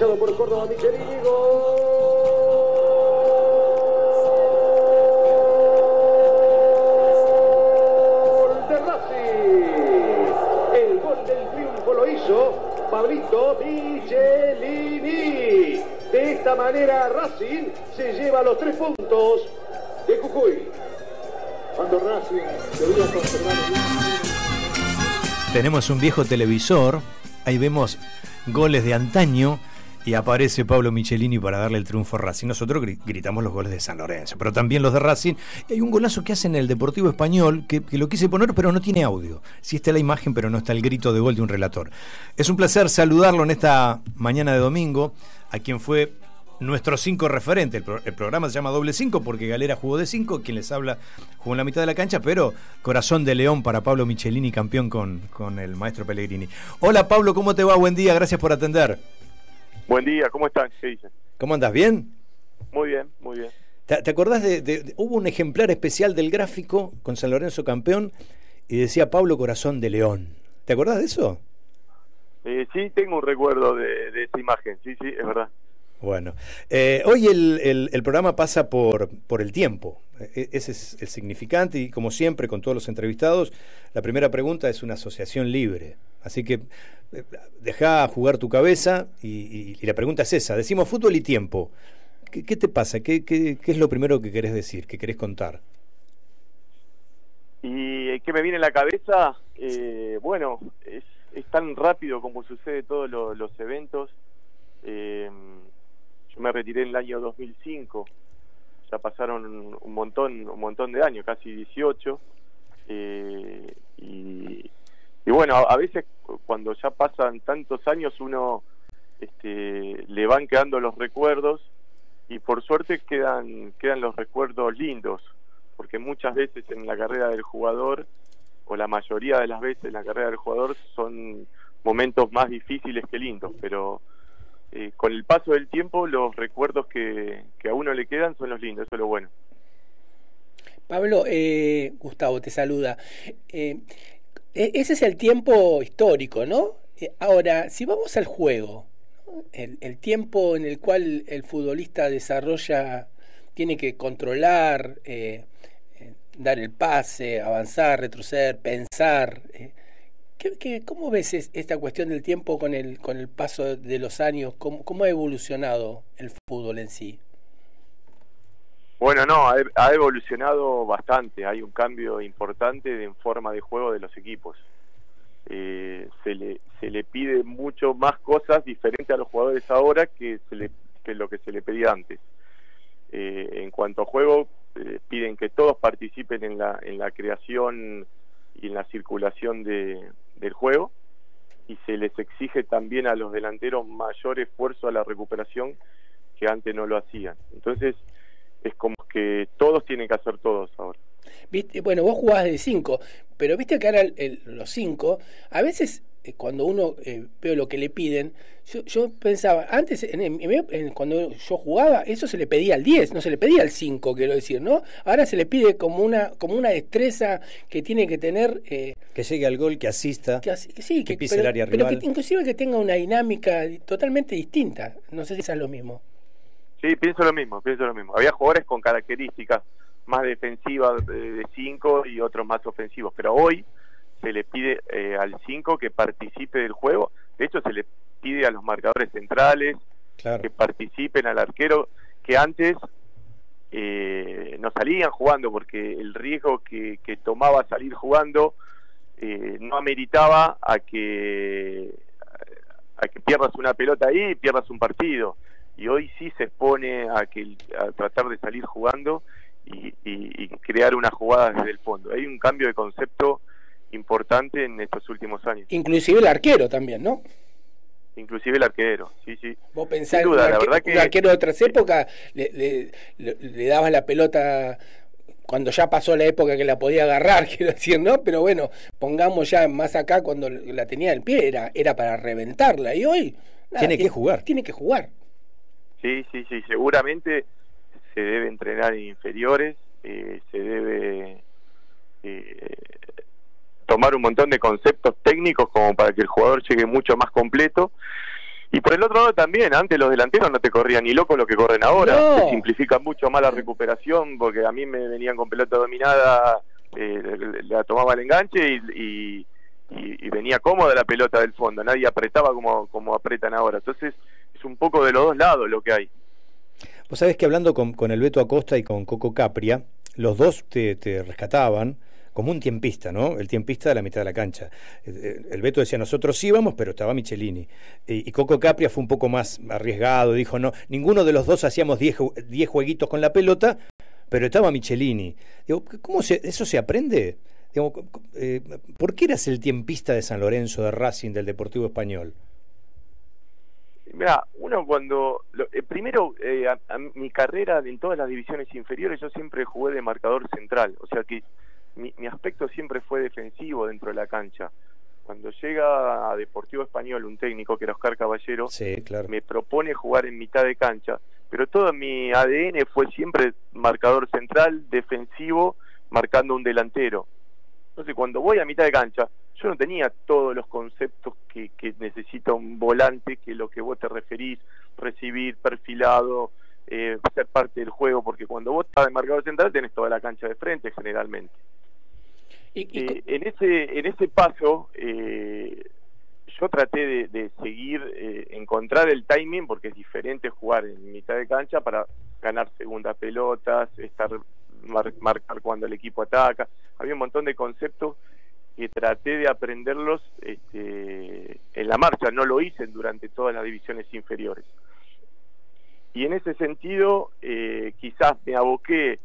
marcado por Córdoba Michelini. Gol de Racing. El gol del triunfo lo hizo Pablito Michelini. De esta manera Racing se lleva los 3 puntos de Jujuy. Cuando Racing debía conservar el... Tenemos un viejo televisor, ahí vemos goles de antaño y aparece Pablo Michelini para darle el triunfo a Racing. Nosotros gritamos los goles de San Lorenzo, pero también los de Racing. Y hay un golazo que hace en el Deportivo Español que lo quise poner, pero no tiene audio. Sí está la imagen, pero no está el grito de gol de un relator. Es un placer saludarlo en esta mañana de domingo, a quien fue nuestros 5 referentes. El programa se llama Doble 5 porque Galera jugó de 5, quien les habla jugó en la mitad de la cancha, pero corazón de león para Pablo Michelini, campeón con el maestro Pellegrini. Hola Pablo, ¿cómo te va? Buen día, gracias por atender. Buen día, ¿cómo están? ¿Qué dicen? ¿Cómo andas? ¿Bien? Muy bien, muy bien. ¿Te acordás hubo un ejemplar especial del gráfico con San Lorenzo campeón y decía Pablo Corazón de León? ¿Te acordás de eso? Sí, tengo un recuerdo de esa imagen, sí, es verdad. Bueno, hoy el programa pasa por el tiempo. Ese es el significante y como siempre con todos los entrevistados, la primera pregunta es una asociación libre. Así que dejá jugar tu cabeza y la pregunta es esa. Decimos fútbol y tiempo. ¿Qué te pasa? ¿Qué es lo primero que querés decir, que querés contar? ¿Y qué me viene en la cabeza? Bueno, es tan rápido como sucede todos los eventos. Yo me retiré en el año 2005, ya pasaron un montón de años, casi 18, y bueno, a veces cuando ya pasan tantos años uno le van quedando los recuerdos y por suerte quedan los recuerdos lindos, porque muchas veces en la carrera del jugador, o la mayoría de las veces en la carrera del jugador, son momentos más difíciles que lindos, pero con el paso del tiempo los recuerdos que a uno le quedan son los lindos, eso es lo bueno. Pablo, Gustavo te saluda. Ese es el tiempo histórico, ¿no? Ahora, si vamos al juego, ¿no? El tiempo en el cual el futbolista tiene que controlar, dar el pase, avanzar, retroceder, pensar. ¿Cómo ves esta cuestión del tiempo con el paso de los años? ¿Cómo ha evolucionado el fútbol en sí? Bueno, no, ha evolucionado bastante. Hay un cambio importante en forma de juego de los equipos. Se le pide mucho más cosas diferentes a los jugadores ahora que lo que se le pedía antes. En cuanto a juego, piden que todos participen en la creación y en la circulación del juego, y se les exige también a los delanteros mayor esfuerzo a la recuperación que antes no lo hacían. Entonces es como que todos tienen que hacer todos ahora. ¿Viste? Bueno, vos jugás de 5, pero viste que ahora los 5, a veces cuando uno veo lo que le piden, yo pensaba, antes cuando yo jugaba, eso se le pedía al 10, no se le pedía al 5, quiero decir, ¿no? Ahora se le pide como una destreza que tiene que tener... que llegue al gol, que asista, que pise el área rival. Pero que inclusive que tenga una dinámica totalmente distinta. No sé si es lo mismo. Sí, pienso lo mismo. Había jugadores con características más defensivas de 5 y otros más ofensivos, pero hoy se le pide al 5 que participe del juego. De hecho, se le pide a los marcadores centrales, claro, que participen, al arquero, que antes no salían jugando porque el riesgo que tomaba salir jugando no ameritaba a que pierdas una pelota ahí y pierdas un partido. Y hoy sí se expone a tratar de salir jugando y crear una jugada desde el fondo. Hay un cambio de concepto importante en estos últimos años. Inclusive el arquero también, ¿no? Inclusive el arquero, sí. Vos pensás en un arquero de otras épocas, le dabas la pelota cuando ya pasó la época que la podía agarrar, quiero decir, ¿no? Pero bueno, pongamos ya más acá, cuando la tenía al pie, era para reventarla, y hoy... nada, tiene que jugar. Sí, seguramente se debe entrenar en inferiores, se debe tomar un montón de conceptos técnicos como para que el jugador llegue mucho más completo, Y por el otro lado también, antes los delanteros no te corrían ni loco lo que corren ahora. No. Se simplifica mucho más la recuperación, porque a mí me venían con pelota dominada, la tomaba el enganche y venía cómoda la pelota del fondo. Nadie apretaba como apretan ahora. Entonces es un poco de los dos lados lo que hay. Vos sabés que hablando con el Beto Acosta y con Coco Capria, los dos te rescataban como un tiempista, ¿no? El tiempista de la mitad de la cancha. El Beto decía, nosotros íbamos, pero estaba Michelini. Y Coco Capria fue un poco más arriesgado, dijo, no, ninguno de los dos hacíamos 10 jueguitos con la pelota, pero estaba Michelini. Digo, ¿cómo eso se aprende? Digo, ¿por qué eras el tiempista de San Lorenzo, de Racing, del Deportivo Español? Mira, uno cuando... primero, mi carrera en todas las divisiones inferiores, yo siempre jugué de marcador central, o sea que mi aspecto siempre fue defensivo dentro de la cancha. Cuando llega a Deportivo Español un técnico que era Oscar Caballero, sí, claro, me propone jugar en mitad de cancha, pero todo mi ADN fue siempre marcador central, defensivo, marcando un delantero. Entonces cuando voy a mitad de cancha, yo no tenía todos los conceptos que necesita un volante, que lo que vos te referís, recibir, perfilado, ser parte del juego, porque cuando vos estás de marcador central tenés toda la cancha de frente generalmente. En ese paso yo traté de seguir, encontrar el timing, porque es diferente jugar en mitad de cancha para ganar segundas pelotas, marcar cuando el equipo ataca. Había un montón de conceptos que traté de aprenderlos en la marcha, no lo hice durante todas las divisiones inferiores. Y en ese sentido quizás me aboqué,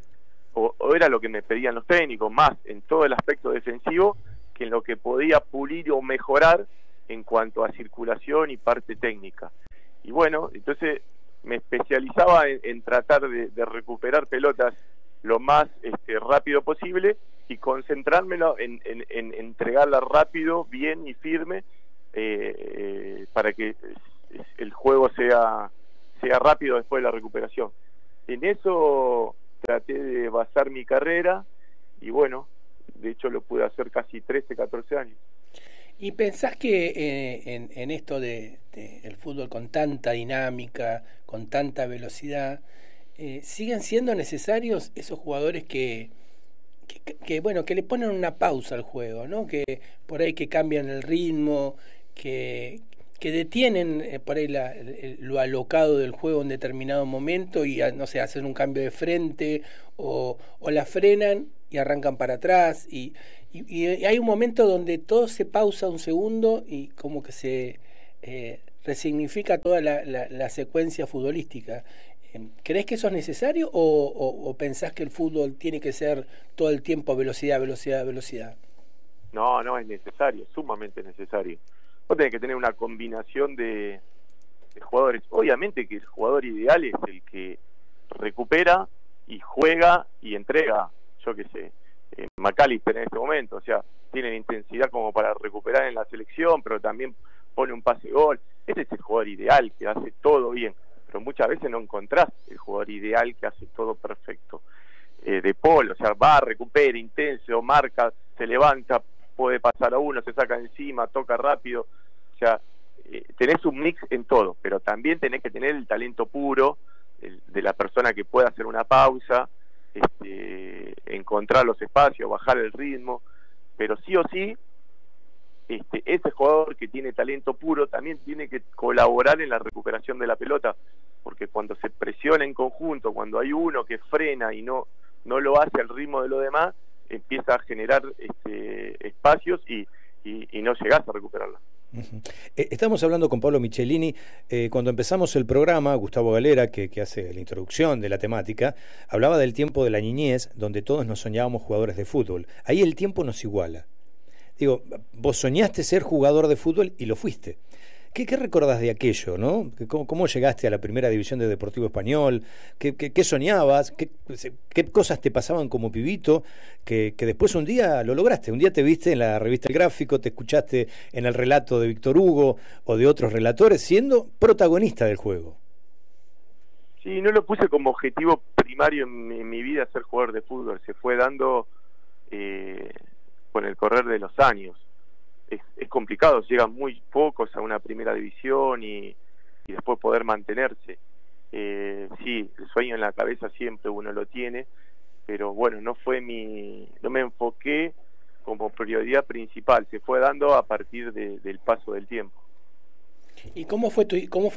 o era lo que me pedían los técnicos, más en todo el aspecto defensivo que en lo que podía pulir o mejorar en cuanto a circulación y parte técnica. Y bueno, entonces me especializaba en tratar de recuperar pelotas lo más rápido posible y concentrármelo en entregarla rápido, bien y firme, para que el juego sea rápido después de la recuperación. En eso traté de basar mi carrera y bueno, de hecho lo pude hacer casi 13, 14 años. ¿Y pensás que en esto de el fútbol con tanta dinámica, con tanta velocidad, siguen siendo necesarios esos jugadores que bueno, que le ponen una pausa al juego, ¿no? Que por ahí que cambian el ritmo, que detienen por ahí lo alocado del juego en determinado momento y, no sé, hacen un cambio de frente o la frenan y arrancan para atrás y hay un momento donde todo se pausa un segundo y como que se resignifica toda la secuencia futbolística. ¿Crees que eso es necesario o pensás que el fútbol tiene que ser todo el tiempo velocidad, velocidad, velocidad? No, es necesario, sumamente necesario. Vos tenés que tener una combinación de jugadores. Obviamente que el jugador ideal es el que recupera y juega y entrega, yo qué sé, McAllister en este momento, o sea, tiene intensidad como para recuperar en la selección, pero también pone un pase gol. Ese es el jugador ideal, que hace todo bien, pero muchas veces no encontrás el jugador ideal que hace todo perfecto. De Paul, o sea, va, recupera, intenso, marca, se levanta, puede pasar a uno, se saca encima, toca rápido, o sea, tenés un mix en todo, pero también tenés que tener el talento puro de la persona que pueda hacer una pausa, encontrar los espacios, bajar el ritmo, pero sí o sí, ese jugador que tiene talento puro también tiene que colaborar en la recuperación de la pelota, porque cuando se presiona en conjunto, cuando hay uno que frena y no lo hace al ritmo de lo demás, empieza a generar espacios y no llegás a recuperarla. Estamos hablando con Pablo Michelini. Cuando empezamos el programa, Gustavo Galera, que hace la introducción de la temática, hablaba del tiempo de la niñez, donde todos nos soñábamos jugadores de fútbol. Ahí el tiempo nos iguala. Digo, vos soñaste ser jugador de fútbol y lo fuiste. ¿Qué recordás de aquello, no? ¿Cómo llegaste a la primera división de Deportivo Español? ¿Qué soñabas? ¿Qué cosas te pasaban como pibito? Que después un día lo lograste. Un día te viste en la revista El Gráfico, te escuchaste en el relato de Víctor Hugo o de otros relatores siendo protagonista del juego. Sí, no lo puse como objetivo primario en mi vida ser jugador de fútbol. Se fue dando con el correr de los años. Es complicado, llegan muy pocos a una primera división y y después poder mantenerse. Sí, el sueño en la cabeza siempre uno lo tiene, pero bueno, no me enfoqué como prioridad principal, se fue dando a partir del paso del tiempo. ¿Y cómo fue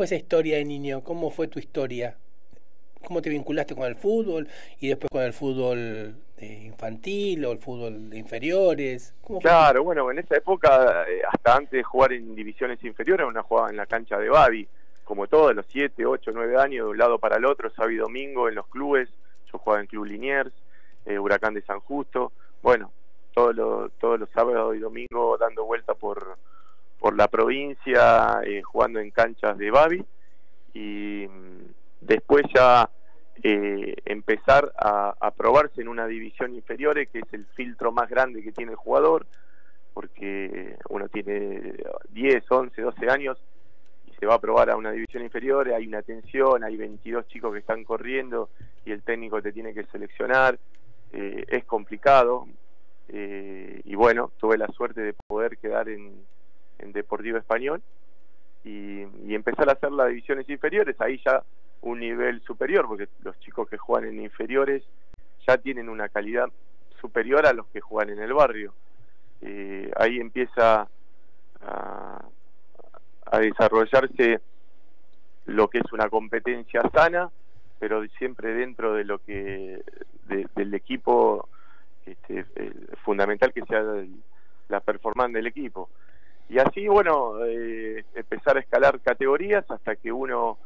esa historia de niño? ¿Cómo fue tu historia? ¿Cómo te vinculaste con el fútbol y después con el fútbol infantil o el fútbol de inferiores? Claro, bueno, en esa época, hasta antes de jugar en divisiones inferiores, uno jugaba en la cancha de Babi, como todos, los 7, 8, 9 años, de un lado para el otro, sábado y domingo en los clubes. Yo jugaba en Club Liniers, Huracán de San Justo, bueno, todos los sábados y domingos dando vuelta por la provincia, jugando en canchas de Babi, y después ya empezar a probarse en una división inferior, que es el filtro más grande que tiene el jugador, porque uno tiene 10, 11, 12 años y se va a probar a una división inferior, hay una tensión, hay 22 chicos que están corriendo y el técnico te tiene que seleccionar, es complicado, y bueno, tuve la suerte de poder quedar en Deportivo Español y empezar a hacer las divisiones inferiores, ahí ya un nivel superior, porque los chicos que juegan en inferiores ya tienen una calidad superior a los que juegan en el barrio. Ahí empieza a desarrollarse lo que es una competencia sana, pero siempre dentro de lo que del equipo, fundamental que sea la performance del equipo. Y así, bueno, empezar a escalar categorías hasta que uno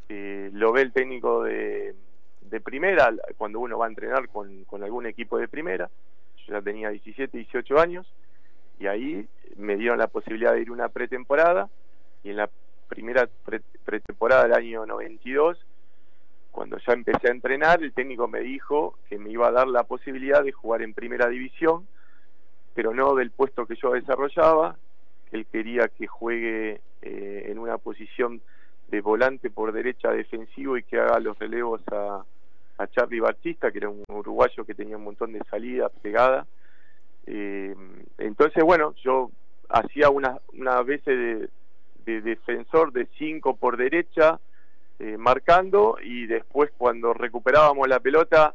lo ve el técnico de primera, cuando uno va a entrenar con algún equipo de primera. Yo ya tenía 17, 18 años, y ahí me dieron la posibilidad de ir una pretemporada, y en la primera pretemporada del año 92, cuando ya empecé a entrenar, el técnico me dijo que me iba a dar la posibilidad de jugar en primera división, pero no del puesto que yo desarrollaba. Él quería que juegue en una posición de volante por derecha defensivo y que haga los relevos a Charly Batista, que era un uruguayo que tenía un montón de salida pegada. Entonces, bueno, yo hacía unas veces de defensor de 5 por derecha, marcando, y después cuando recuperábamos la pelota,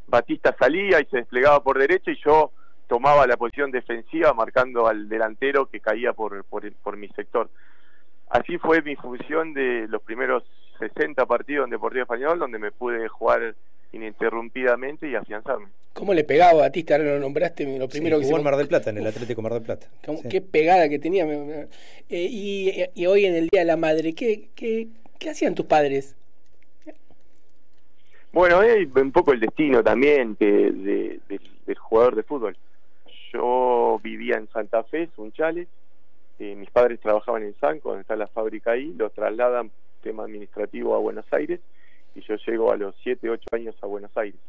Batista salía y se desplegaba por derecha y yo tomaba la posición defensiva marcando al delantero que caía por mi sector. Así fue mi función de los primeros 60 partidos en Deportivo Español, donde me pude jugar ininterrumpidamente y afianzarme. ¿Cómo le pegaba a Batista? Ahora lo nombraste, lo primero que jugó en Mar del Plata, en el Atlético Mar del Plata. Sí. Qué pegada que tenía. Y hoy en el Día de la Madre, ¿qué hacían tus padres? Bueno, un poco el destino también del jugador de fútbol. Yo vivía en Santa Fe, Sunchales, mis padres trabajaban en Sanco, donde está la fábrica ahí, lo trasladan, tema administrativo, a Buenos Aires, y yo llego a los 7, 8 años a Buenos Aires.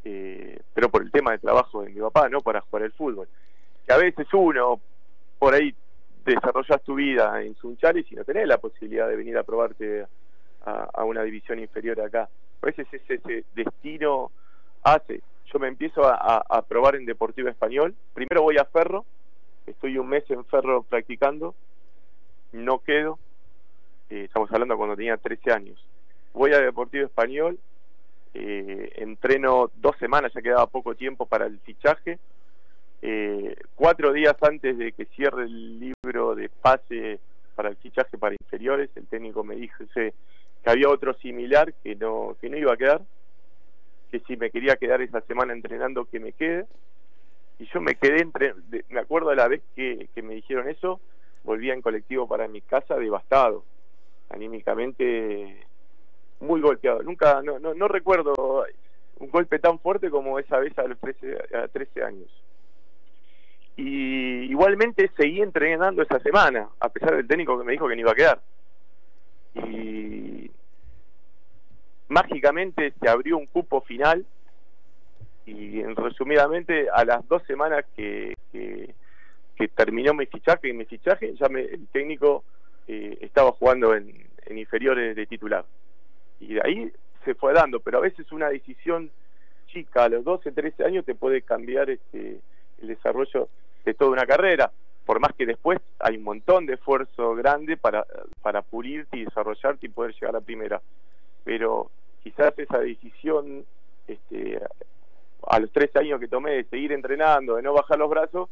Pero por el tema de trabajo de mi papá, no para jugar el fútbol. Que a veces uno, por ahí, desarrollas tu vida en Sunchales y no tenés la posibilidad de venir a probarte a una división inferior acá. A veces ese destino hace. Yo me empiezo a probar en Deportivo Español. Primero voy a Ferro, estoy un mes en Ferro practicando, no quedo. Estamos hablando cuando tenía 13 años. Voy a Deportivo Español, entreno 2 semanas, ya quedaba poco tiempo para el fichaje. 4 días antes de que cierre el libro de pase para el fichaje para inferiores, el técnico me dijo que había otro similar que no iba a quedar, que si me quería quedar esa semana entrenando, que me quede. Y yo me quedé me acuerdo de la vez que me dijeron eso, volvía en colectivo para mi casa devastado, anímicamente muy golpeado. Nunca, no recuerdo un golpe tan fuerte como esa vez a los 13 años. Y igualmente seguí entrenando esa semana, a pesar del técnico que me dijo que no iba a quedar. Y mágicamente se abrió un cupo final, y resumidamente a las 2 semanas que terminó mi fichaje, ya el técnico estaba jugando en inferiores de titular, y de ahí se fue dando. Pero a veces una decisión chica a los 12, 13 años te puede cambiar el desarrollo de toda una carrera. por más que después hay un montón de esfuerzo grande para pulirte y desarrollarte y poder llegar a primera. Pero quizás esa decisión, a los 13 años que tomé de seguir entrenando, de no bajar los brazos,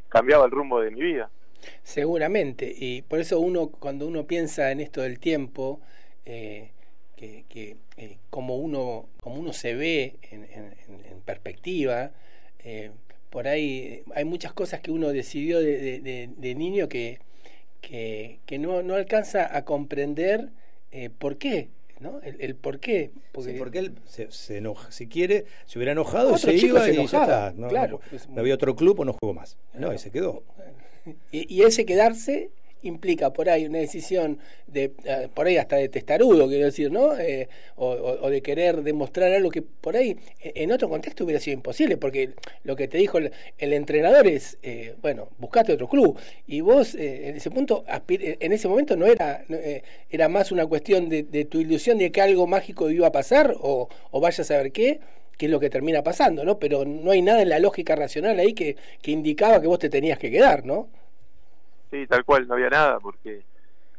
cambiaba el rumbo de mi vida. Seguramente, y por eso cuando uno piensa en esto del tiempo, como uno se ve en perspectiva, por ahí hay muchas cosas que uno decidió de niño que no alcanza a comprender por qué, ¿no? El por qué. Porque, sí, porque él se enoja. Si quiere, se hubiera enojado, se iba se y ya está. No, claro, no había otro club o no jugó más. Claro. No, y se quedó. Y ese quedarse implica por ahí una decisión por ahí hasta de testarudo, quiero decir, ¿no? O de querer demostrar algo que por ahí en otro contexto hubiera sido imposible, porque lo que te dijo el entrenador es, bueno, buscate otro club, y vos en ese punto, en ese momento no era era más una cuestión de tu ilusión de que algo mágico iba a pasar, o vaya a saber qué es lo que termina pasando, ¿no? Pero no hay nada en la lógica racional ahí que indicaba que vos te tenías que quedar, ¿no? Sí, tal cual, no había nada, porque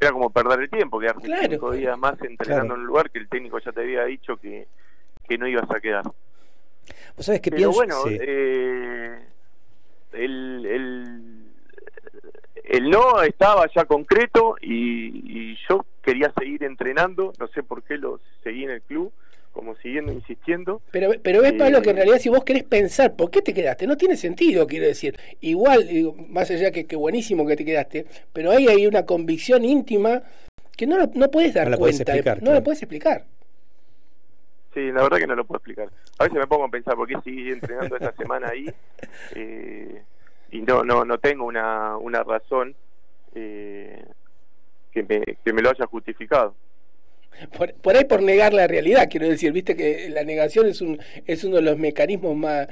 era como perder el tiempo, quedarte 5 días más entrenando en un lugar que el técnico ya te había dicho que no ibas a quedar. ¿Vos sabés qué Pero pienso? bueno, Sí. El no estaba ya concreto y yo quería seguir entrenando, no sé por qué lo seguí en el club, como siguiendo insistiendo. Pero ves, Pablo, que en realidad si vos querés pensar por qué te quedaste, no tiene sentido, quiero decir. Igual, digo, más allá que buenísimo que te quedaste, pero ahí hay una convicción íntima que no puedes dar cuenta, no la puedes explicar. Sí, la verdad que no lo puedo explicar. A veces me pongo a pensar por qué seguí entrenando esa semana ahí, y no tengo una razón que me lo haya justificado. Por ahí por negar la realidad, quiero decir, viste que la negación es uno de los mecanismos más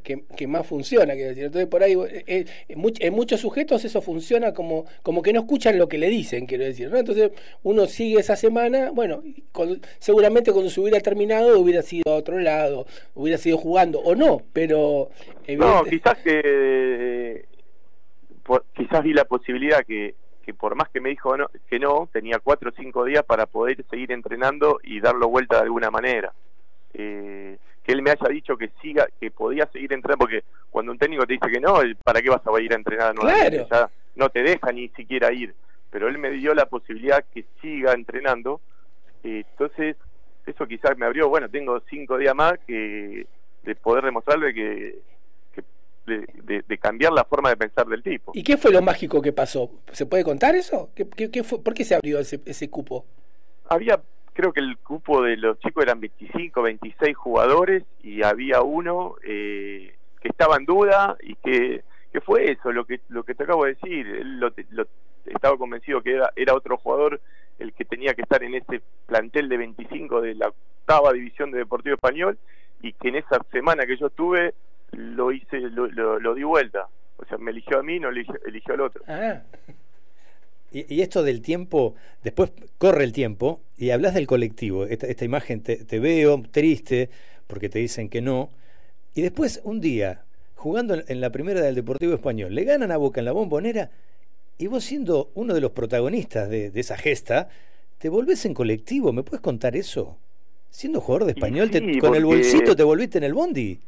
que más funciona, quiero decir. Entonces por ahí en muchos sujetos eso funciona como que no escuchan lo que le dicen, quiero decir, ¿no? Entonces uno sigue esa semana, bueno, seguramente cuando se hubiera terminado hubiera sido a otro lado, hubiera sido jugando o no, pero no, quizás quizás vi la posibilidad que por más que me dijo que no, tenía 4 o 5 días para poder seguir entrenando y darlo vuelta de alguna manera. Que él me haya dicho que podía seguir entrenando, porque cuando un técnico te dice que no, ¿para qué vas a ir a entrenar nuevamente? Claro. Ya no te deja ni siquiera ir. Pero él me dio la posibilidad que siga entrenando, entonces eso quizás me abrió, bueno, tengo 5 días más de poder demostrarle de cambiar la forma de pensar del tipo. ¿Y qué fue lo mágico que pasó? ¿Se puede contar eso? ¿Qué fue? ¿Por qué se abrió ese cupo? Creo que el cupo de los chicos eran 25, 26 jugadores, y había uno que estaba en duda, y que fue eso, lo que te acabo de decir. Él estaba convencido que era otro jugador el que tenía que estar en ese plantel de 25 de la 8ª división de Deportivo Español, y que en esa semana que yo estuve lo di vuelta. O sea, me eligió a mí, no eligió al otro. Ah. Y esto del tiempo, después corre el tiempo y hablas del colectivo. Esta imagen te veo triste porque te dicen que no, y después un día jugando en la primera del Deportivo Español le ganan a Boca en la Bombonera, y vos, siendo uno de los protagonistas de esa gesta, te volvés en colectivo. ¿Me puedes contar eso? Siendo jugador de Español, sí, con el bolsito te volviste en el bondi.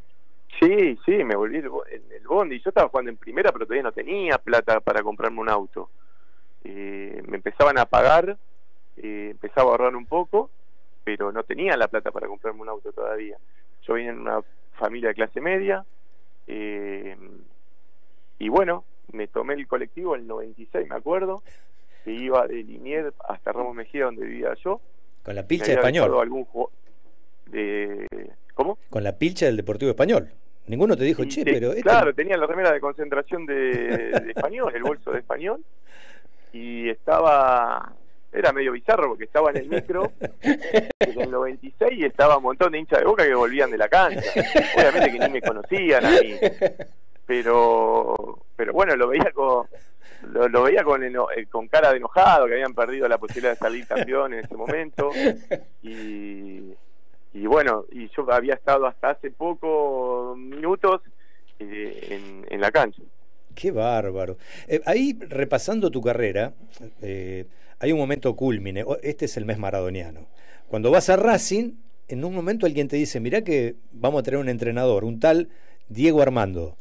Sí, me volví en el bondi. Yo estaba jugando en primera, pero todavía no tenía plata para comprarme un auto. Me empezaban a pagar, empezaba a ahorrar un poco, pero no tenía la plata para comprarme un auto todavía. Yo vine en una familia de clase media, y bueno, me tomé el colectivo en el 96, me acuerdo, que iba de Liniers hasta Ramos Mejía, donde vivía yo. Con la pilcha de Español. ¿Cómo? Con la pilcha del Deportivo Español. Ninguno te dijo, pero... Claro, tenía la remera de concentración de Español, el bolso de Español, y era medio bizarro porque estaba en el micro en el 96 y estaba un montón de hinchas de Boca que volvían de la cancha. Obviamente que ni me conocían a mí, pero bueno, lo veía con cara de enojado, que habían perdido la posibilidad de salir campeón en ese momento, y bueno, y yo había estado hasta hace poco minutos en la cancha. Qué bárbaro. Ahí, repasando tu carrera, hay un momento cúlmine. Este es el mes maradoniano. Cuando vas a Racing, en un momento alguien te dice, mirá que vamos a tener un entrenador, un tal Diego Armando.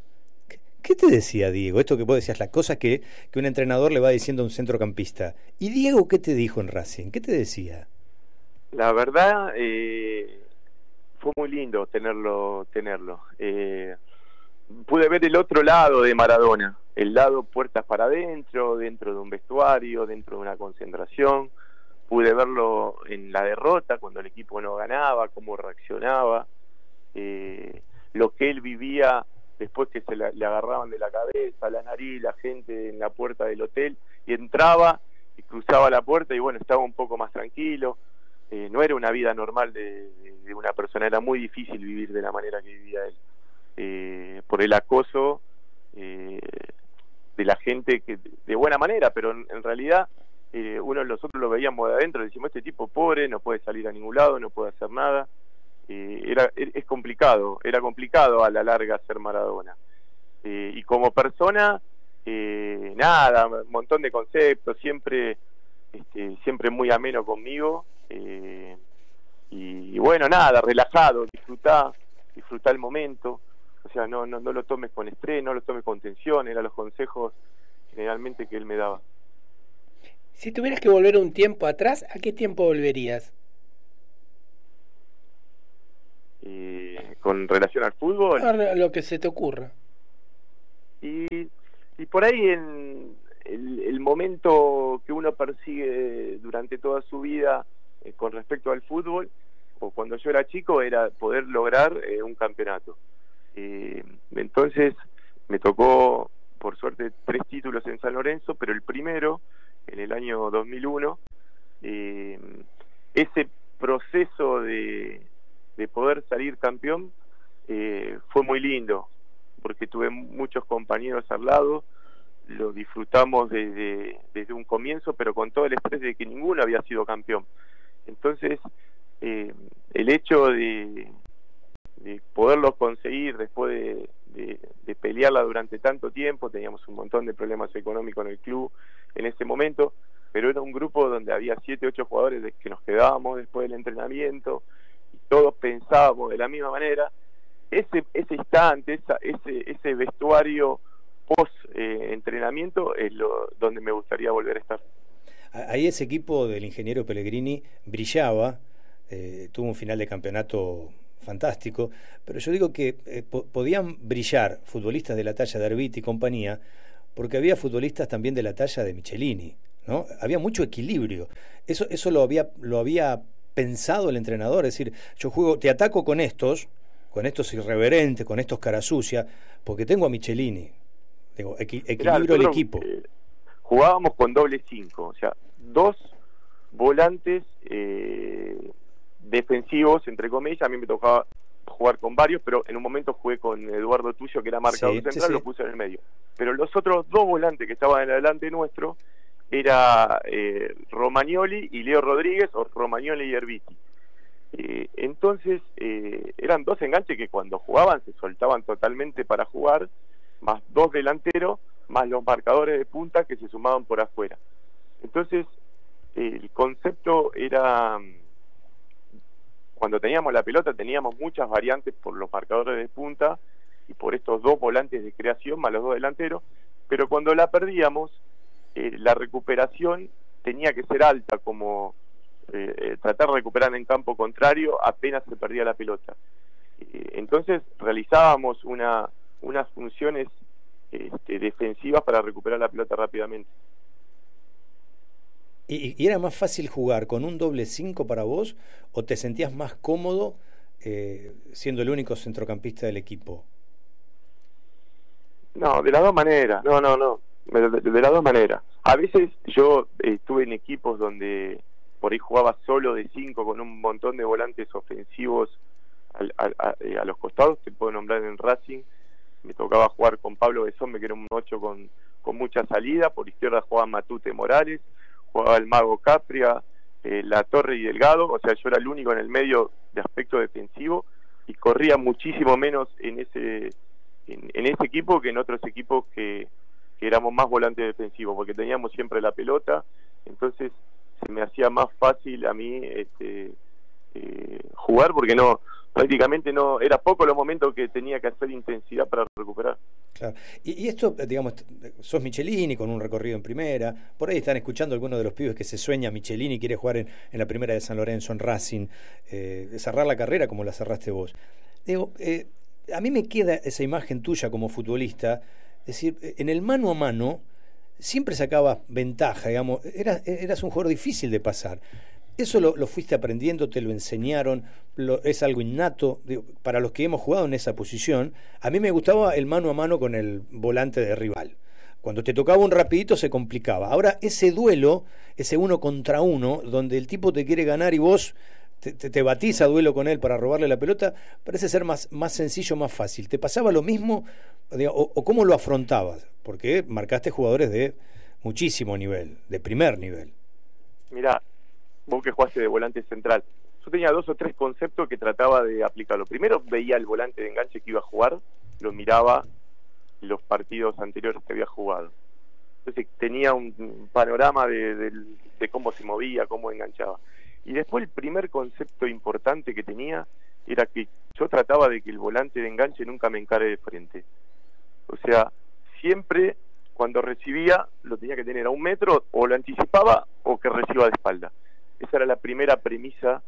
¿Qué te decía Diego? Esto que vos decías, las cosas que un entrenador le va diciendo a un centrocampista. ¿Y Diego qué te dijo en Racing? ¿Qué te decía? La verdad, fue muy lindo tenerlo. Pude ver el otro lado de Maradona, el lado puertas para adentro, dentro de un vestuario, dentro de una concentración. Pude verlo en la derrota, cuando el equipo no ganaba, cómo reaccionaba, lo que él vivía después que le agarraban de la cabeza, la nariz, la gente en la puerta del hotel, y entraba y cruzaba la puerta y bueno, estaba un poco más tranquilo. No era una vida normal de una persona, era muy difícil vivir de la manera que vivía él, por el acoso de la gente, que de buena manera, pero en realidad nosotros lo veíamos de adentro, decimos, este tipo pobre, no puede salir a ningún lado, no puede hacer nada. Es complicado, era complicado a la larga ser Maradona. Y como persona, nada, un montón de conceptos, siempre muy ameno conmigo, y bueno, nada, relajado, disfrutá el momento, o sea, no lo tomes con estrés, no lo tomes con tensión, eran los consejos generalmente que él me daba. Si tuvieras que volver un tiempo atrás, ¿a qué tiempo volverías? Con relación al fútbol, A lo que se te ocurra. Y por ahí en el momento que uno persigue durante toda su vida con respecto al fútbol, o cuando yo era chico, era poder lograr un campeonato. Entonces me tocó, por suerte, 3 títulos en San Lorenzo, pero el primero, en el año 2001, ese proceso de poder salir campeón fue muy lindo, porque tuve muchos compañeros al lado, lo disfrutamos desde un comienzo, pero con todo el estrés de que ninguno había sido campeón. Entonces, el hecho de poderlo conseguir después de pelearla durante tanto tiempo, teníamos un montón de problemas económicos en el club en ese momento, pero era un grupo donde había 7, 8 jugadores que nos quedábamos después del entrenamiento, y todos pensábamos de la misma manera. Ese instante, ese vestuario post entrenamiento es donde me gustaría volver a estar. Ahí ese equipo del ingeniero Pellegrini brillaba, tuvo un final de campeonato fantástico, pero yo digo que podían brillar futbolistas de la talla de Arbiti y compañía, porque había futbolistas también de la talla de Michelini, ¿no? Había mucho equilibrio. Eso lo había pensado el entrenador, es decir, yo te ataco con estos irreverentes, con estos cara sucia, porque tengo a Michelini. Digo, equilibrio el equipo. Jugábamos con doble 5, o sea, 2 volantes defensivos, entre comillas. A mí me tocaba jugar con varios, pero en un momento jugué con Eduardo Tuyo, que era marcador central, lo puse en el medio. Pero los otros 2 volantes que estaban en el adelante nuestro era Romagnoli y Leo Rodríguez, o Romagnoli y Herbiti. Entonces eran 2 enganches que cuando jugaban se soltaban totalmente para jugar, más 2 delanteros, más los marcadores de punta que se sumaban por afuera. Entonces el concepto era, cuando teníamos la pelota teníamos muchas variantes por los marcadores de punta y por estos 2 volantes de creación más los 2 delanteros, pero cuando la perdíamos, la recuperación tenía que ser alta, como tratar de recuperar en campo contrario apenas se perdía la pelota. Entonces realizábamos unas funciones defensivas para recuperar la pelota rápidamente. ¿Y era más fácil jugar con un doble 5 para vos, o te sentías más cómodo siendo el único centrocampista del equipo? No, de las dos maneras. No. De las dos maneras. A veces yo estuve en equipos donde por ahí jugaba solo de 5 con un montón de volantes ofensivos a los costados. Te puedo nombrar en Racing. Me tocaba jugar con Pablo Besombe, que era un 8 con mucha salida. Por izquierda jugaba Matute Morales, jugaba el Mago Capria, La Torre y Delgado. O sea, yo era el único en el medio de aspecto defensivo y corría muchísimo menos en ese equipo que en otros equipos que que éramos más volantes defensivos, porque teníamos siempre la pelota, entonces se me hacía más fácil a mí jugar, porque prácticamente no, era poco los momentos que tenía que hacer intensidad para recuperar. Claro. Y esto, digamos, sos Michelini con un recorrido en primera, por ahí están escuchando algunos de los pibes que se sueña Michelini, quiere jugar en la primera de San Lorenzo, en Racing, cerrar la carrera como la cerraste vos. Digo, a mí me queda esa imagen tuya como futbolista, es decir, en el mano a mano siempre sacabas ventaja, digamos, eras un jugador difícil de pasar. ¿Eso lo fuiste aprendiendo, te lo enseñaron, es algo innato? Digo, para los que hemos jugado en esa posición, a mí me gustaba el mano a mano con el volante de rival. Cuando te tocaba un rapidito se complicaba. Ahora ese duelo, ese 1 contra 1, donde el tipo te quiere ganar y vos te batís a duelo con él para robarle la pelota, parece ser más sencillo, más fácil. ¿Te pasaba lo mismo? ¿O cómo lo afrontabas? Porque marcaste jugadores de muchísimo nivel, de primer nivel. Mirá, vos que jugaste de volante central, yo tenía 2 o 3 conceptos que trataba de aplicarlo. Primero veía el volante de enganche que iba a jugar, lo miraba los partidos anteriores que había jugado. Entonces tenía un panorama de cómo se movía, cómo enganchaba. Y después el primer concepto importante que tenía era que yo trataba de que el volante de enganche nunca me encare de frente. O sea, siempre cuando recibía lo tenía que tener a 1 metro, o lo anticipaba o que reciba de espalda. Esa era la primera premisa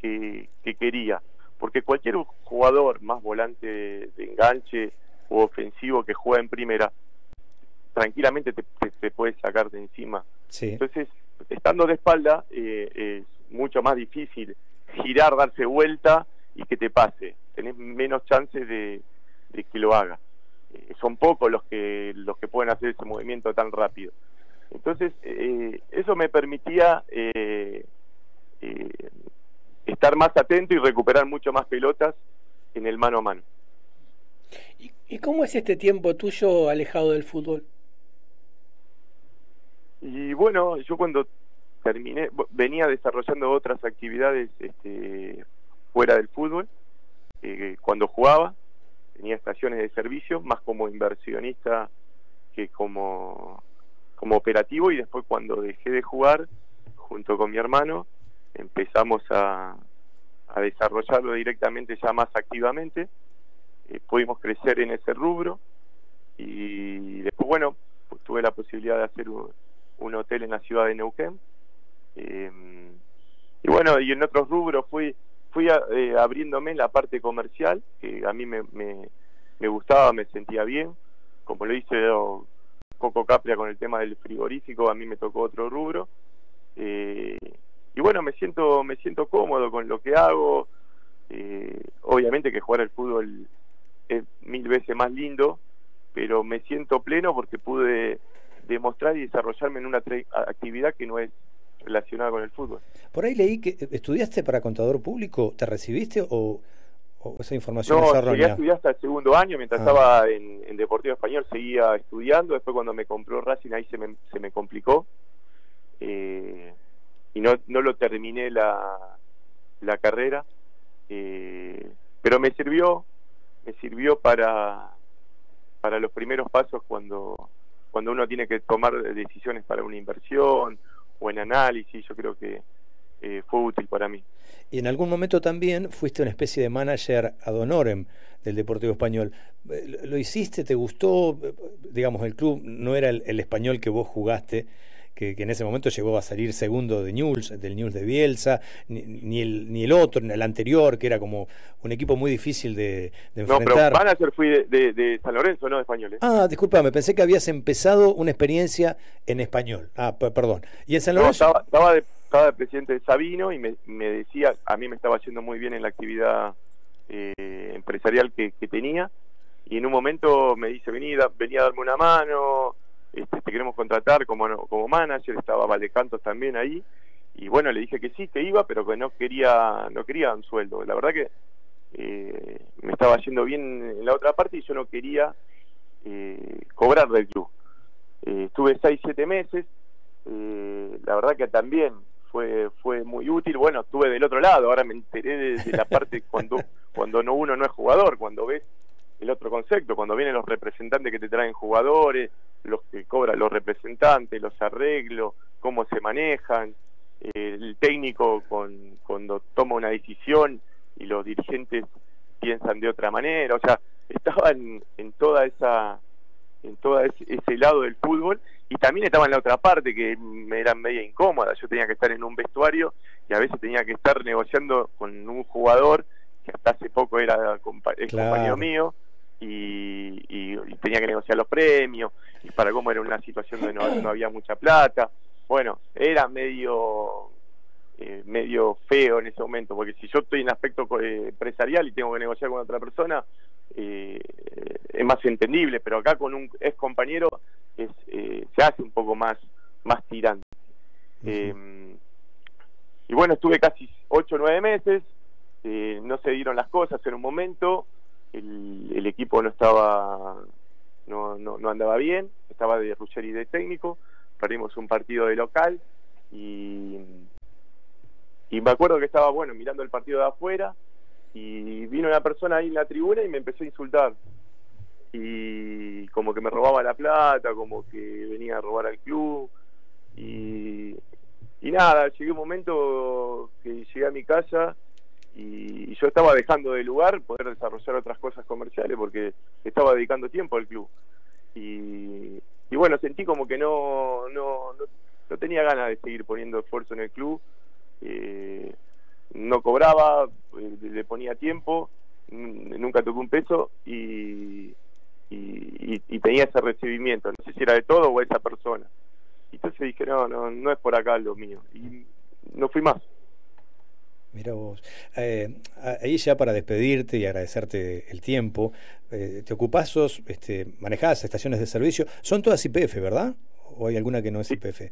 que quería, porque cualquier jugador más volante de enganche o ofensivo que juega en primera, tranquilamente te puede sacar de encima. Sí. Entonces, estando de espalda, es mucho más difícil girar, darse vuelta y que te pase. Tenés menos chances de que lo haga. Son pocos los que pueden hacer ese movimiento tan rápido. Entonces, eso me permitía estar más atento y recuperar mucho más pelotas en el mano a mano. ¿Y cómo es este tiempo tuyo alejado del fútbol? Y bueno, yo cuando terminé, venía desarrollando otras actividades fuera del fútbol. Cuando jugaba, tenía estaciones de servicio, más como inversionista que como operativo, y después cuando dejé de jugar, junto con mi hermano, empezamos a desarrollarlo directamente ya más activamente. Pudimos crecer en ese rubro, y después, bueno, pues tuve la posibilidad de hacer un hotel en la ciudad de Neuquén, y bueno, y en otros rubros fui abriéndome en la parte comercial, que a mí me gustaba, me sentía bien, como lo hice Coco Capria con el tema del frigorífico. A mí me tocó otro rubro, y bueno, me siento cómodo con lo que hago. Obviamente que jugar al fútbol es 1000 veces más lindo, pero me siento pleno porque pude demostrar y desarrollarme en una actividad que no es relacionada con el fútbol. Por ahí leí que estudiaste para contador público. ¿Te recibiste o esa información es errónea? No, llegué a estudiar hasta el 2.º año. Mientras estaba en Deportivo Español seguía estudiando. Después, cuando me compró Racing, ahí se me complicó, y no lo terminé la carrera, pero me sirvió para los primeros pasos cuando uno tiene que tomar decisiones para una inversión o en análisis. Yo creo que fue útil para mí. Y en algún momento también fuiste una especie de manager ad honorem del Deportivo Español. ¿Lo hiciste? ¿Te gustó? Digamos, el club no era el Español que vos jugaste, que en ese momento llegó a salir segundo del Newell's de Bielsa, ni el otro, el anterior, que era como un equipo muy difícil de enfrentar. No, pero manager fui de San Lorenzo, no de Español. Ah, discúlpame, pensé que habías empezado una experiencia en Español. Perdón. ¿Y en San Lorenzo? No, estaba de presidente de Sabino, y me decía, a mí me estaba yendo muy bien en la actividad empresarial que tenía, y en un momento me dice, venía a darme una mano, te queremos contratar como manager. Estaba Valecantos también ahí, y bueno, le dije que sí, que iba, pero que no quería un sueldo. La verdad que me estaba yendo bien en la otra parte y yo no quería cobrar del club. Estuve 6-7 meses, la verdad que también fue muy útil. Bueno, estuve del otro lado, ahora me enteré de la parte cuando uno no es jugador, cuando ves el otro concepto, cuando vienen los representantes que te traen jugadores, los que cobran los representantes, los arreglos, cómo se manejan, el técnico cuando toma una decisión y los dirigentes piensan de otra manera. O sea, estaba en todo ese lado del fútbol, y también estaba en la otra parte que me era media incómoda. Yo tenía que estar en un vestuario y a veces tenía que estar negociando con un jugador que hasta hace poco era compañero mío, y tenía que negociar los premios, y para cómo era una situación donde no había mucha plata. Bueno, era medio feo en ese momento, porque si yo estoy en aspecto empresarial y tengo que negociar con otra persona, es más entendible, pero acá con un ex compañero se hace un poco más tirante. Y bueno, estuve casi 8 o 9 meses, no se dieron las cosas en un momento, el equipo no andaba bien, estaba de Ruggeri de técnico, perdimos un partido de local, y me acuerdo que estaba mirando el partido de afuera, y vino una persona ahí en la tribuna y me empezó a insultar, y como que me robaba la plata, como que venía a robar al club, y nada, llegué un momento que llegué a mi casa y yo estaba dejando de lugar poder desarrollar otras cosas comerciales porque estaba dedicando tiempo al club, y bueno, sentí como que no tenía ganas de seguir poniendo esfuerzo en el club. No cobraba, le ponía tiempo, nunca toqué un peso, y tenía ese recibimiento, no sé si era de todo o de esa persona. Entonces dije, no es por acá lo mío, y no fui más. Mira vos, ahí ya para despedirte y agradecerte el tiempo, te ocupás, manejás estaciones de servicio, son todas YPF, ¿verdad? ¿O hay alguna que no es YPF?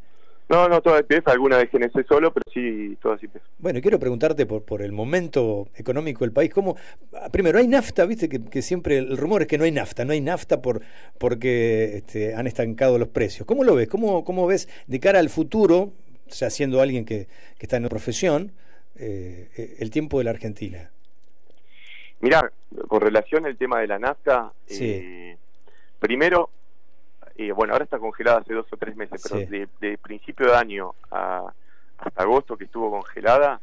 No, todas YPF, alguna de GNC solo, pero sí, todas YPF. Bueno, quiero preguntarte por el momento económico del país. ¿Cómo? Primero, ¿hay nafta? Viste que siempre el rumor es que no hay nafta porque han estancado los precios. ¿Cómo lo ves? ¿Cómo ves de cara al futuro, ya siendo alguien que está en la profesión, el tiempo de la Argentina? Mirá, con relación al tema de la nafta, sí. Primero, ahora está congelada hace 2 o 3 meses, pero sí. de principio de año hasta agosto que estuvo congelada,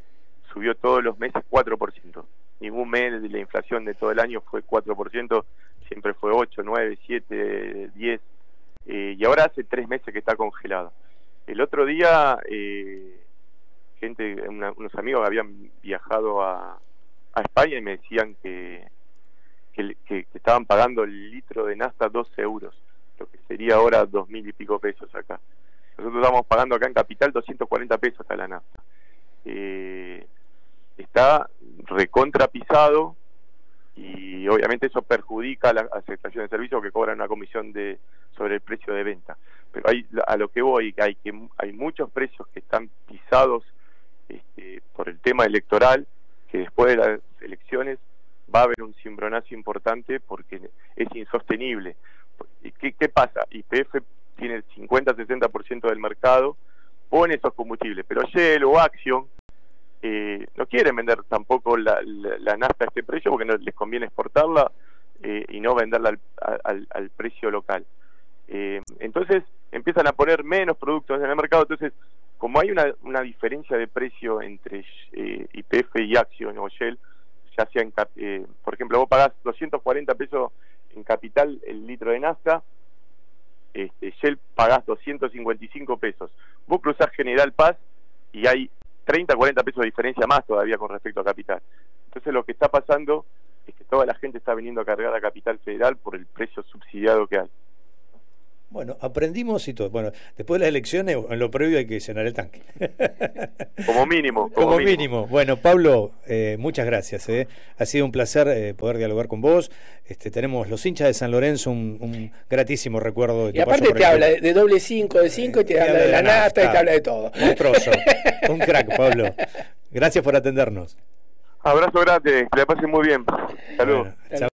subió todos los meses 4%. Ningún mes de la inflación de todo el año fue 4%, siempre fue 8, 9, 7, 10, y ahora hace 3 meses que está congelada. El otro día, unos amigos habían viajado a España y me decían que estaban pagando el litro de nafta 12 euros, lo que sería ahora 2.000 y pico pesos acá. Nosotros estamos pagando acá en Capital 240 pesos a la nafta. Está recontrapisado, y obviamente eso perjudica a las estaciones de servicio que cobran una comisión sobre el precio de venta. Pero a lo que voy, hay muchos precios que están pisados por el tema electoral, que después de las elecciones va a haber un cimbronazo importante porque es insostenible. ¿Qué pasa? YPF tiene el 50-60% del mercado, pone esos combustibles, pero Shell o Action no quieren vender tampoco la nafta a este precio porque no les conviene exportarla y no venderla al precio local. Entonces empiezan a poner menos productos en el mercado. Entonces, como hay una diferencia de precio entre YPF y Action o Shell, ya sea por ejemplo, vos pagás 240 pesos en Capital el litro de nafta, Shell pagás 255 pesos. Vos cruzás General Paz y hay 30-40 pesos de diferencia más todavía con respecto a Capital. Entonces lo que está pasando es que toda la gente está viniendo a cargar a Capital Federal por el precio subsidiado que hay. Bueno, aprendimos y todo. Bueno, después de las elecciones, en lo previo hay que llenar el tanque. Como mínimo. Como mínimo. Bueno, Pablo, muchas gracias. Ha sido un placer poder dialogar con vos. Tenemos los hinchas de San Lorenzo, un gratísimo recuerdo de tu y aparte te habla de doble 5 de 5 y te habla de la nafta y te habla de todo. Un trozo. Un crack, Pablo. Gracias por atendernos. Abrazo grande, que la pasen muy bien. Saludos. Bueno,